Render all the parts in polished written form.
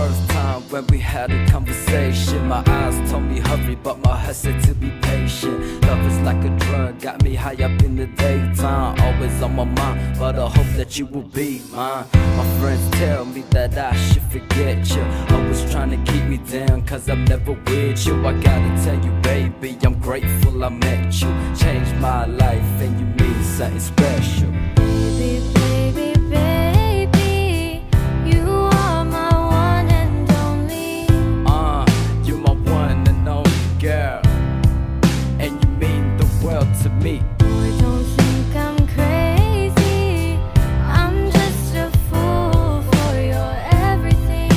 first time when we had a conversation. My eyes told me hurry, but my heart said to be patient. Love is like a drug, got me high up in the daytime. Always on my mind, but I hope that you will be mine. My friends tell me that I should forget you, always trying to keep me down, cause I'm never with you. I gotta tell you, baby, I'm grateful I met you. Changed my life and you mean something special. Baby, baby, baby, you are my one and only. You're my one and only girl, and you mean the world to me. Boy, don't think I'm crazy, I'm just a fool for your everything.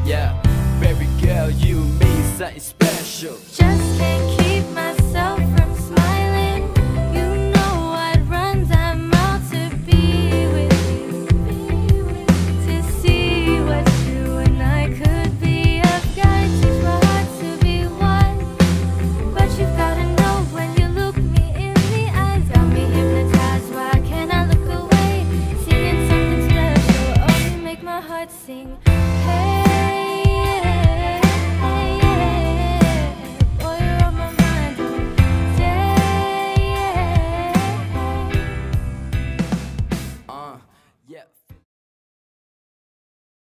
Yeah, baby girl, you mean something special. Just can't keep